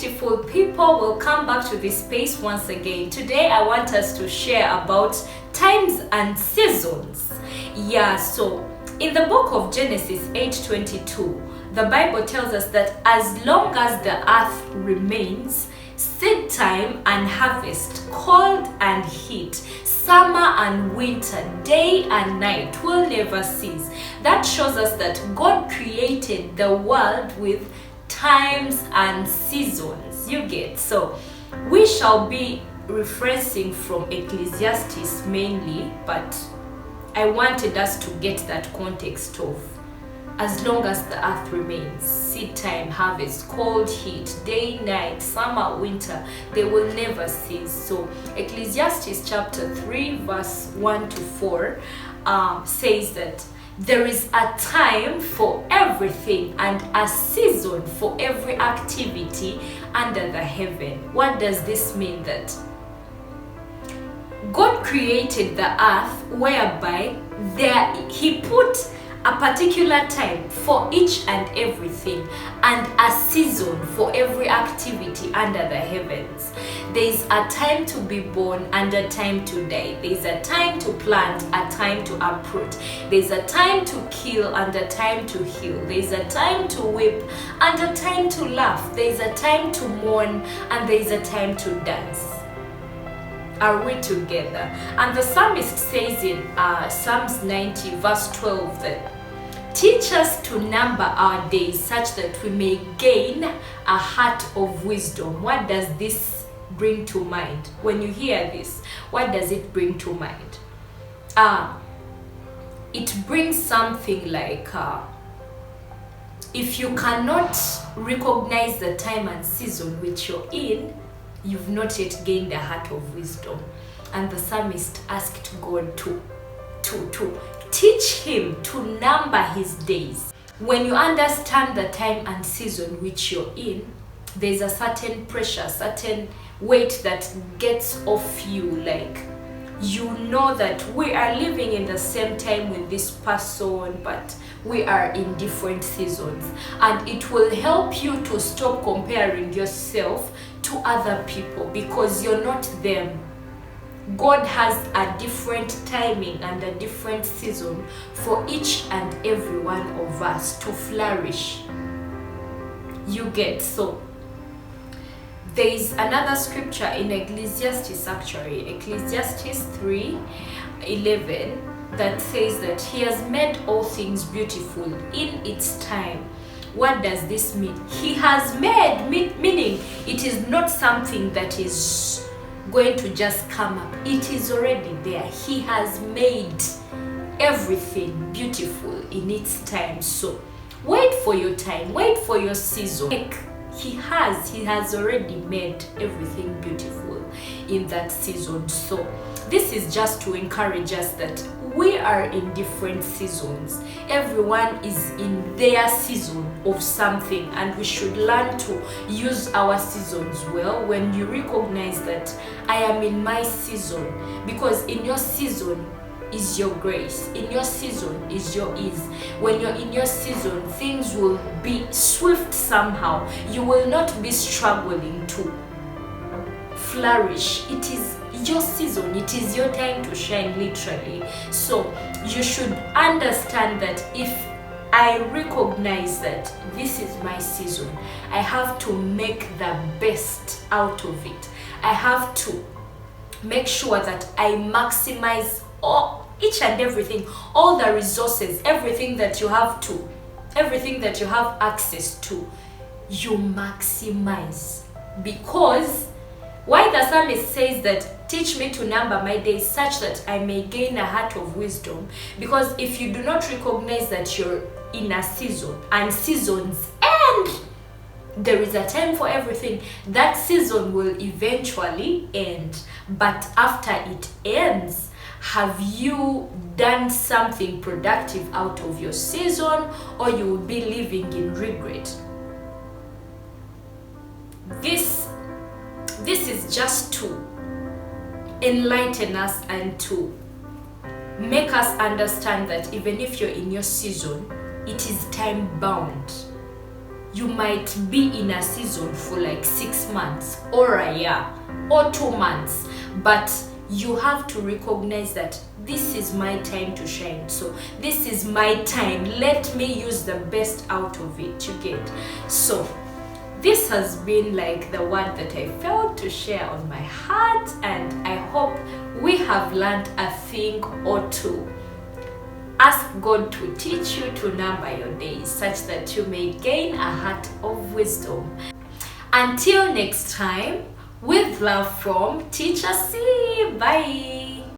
beautiful people, welcome back to this space once again. Today I want us to share about times and seasons. So in the book of Genesis 8:22, the Bible tells us that as long as the earth remains, seed time and harvest, cold and heat, summer and winter, day and night will never cease. That shows us that God created the world with times and seasons. You get? So we shall be referencing from Ecclesiastes mainly, but I wanted us to get that context of as long as the earth remains, seed time, harvest, cold, heat, day, night, summer, winter, they will never cease. So Ecclesiastes chapter 3 verse 1 to 4 says that there is a time for everything and a season for every activity under the heaven. What does this mean? That God created the earth whereby He put a particular time for each and everything and a season for every activity under the heavens. There is a time to be born and a time to die. There is a time to plant, a time to uproot. There is a time to kill and a time to heal. There is a time to weep and a time to laugh. There is a time to mourn and there is a time to dance. Are we together? And the psalmist says in Psalms 90 verse 12 that teach us to number our days such that we may gain a heart of wisdom. What does this bring to mind? When you hear this, what does it bring to mind? It brings something like if you cannot recognize the time and season which you're in, you've not yet gained a heart of wisdom. And the psalmist asked God to teach him to number his days. When you understand the time and season which you're in, there's a certain pressure, certain weight that gets off you. Like, you know that we are living in the same time with this person, but we are in different seasons. And it will help you to stop comparing yourself to other people because you're not them. God has a different timing and a different season for each and every one of us to flourish. You get? So there is another scripture in Ecclesiastes, actually, Ecclesiastes 3:11, that says that He has made all things beautiful in its time. What does this mean? He has made, meaning it is not something that is going to just come up. It is already there. He has made everything beautiful in its time. So wait for your time, wait for your season. He has already made everything beautiful in that season. So this is just to encourage us that we are in different seasons. Everyone is in their season of something, and we should learn to use our seasons well. When you recognize that I am in my season, because in your season is your grace, in your season is your ease. When you're in your season, things will be swift somehow. You will not be struggling to flourish. It is your season, it is your time to shine, literally. So you should understand that if I recognize that this is my season, I have to make the best out of it. I have to make sure that I maximize each and everything, all the resources, everything that you have access to, you maximize. Because why the psalmist says that teach me to number my days such that I may gain a heart of wisdom, because if you do not recognize that you're in a season and seasons end, there is a time for everything, that season will eventually end. But after it ends, have you done something productive out of your season, or you will be living in regret? This is just to enlighten us and to make us understand that even if you're in your season, it is time bound. you might be in a season for like 6 months or a year or 2 months, but you have to recognize that this is my time to shine. So this is my time. Let me use the best out of it, you get. So this has been like the word that I felt to share on my heart, and I hope we have learned a thing or two. Ask God to teach you to number your days such that you may gain a heart of wisdom. Until next time, with love from Teacher C. Bye.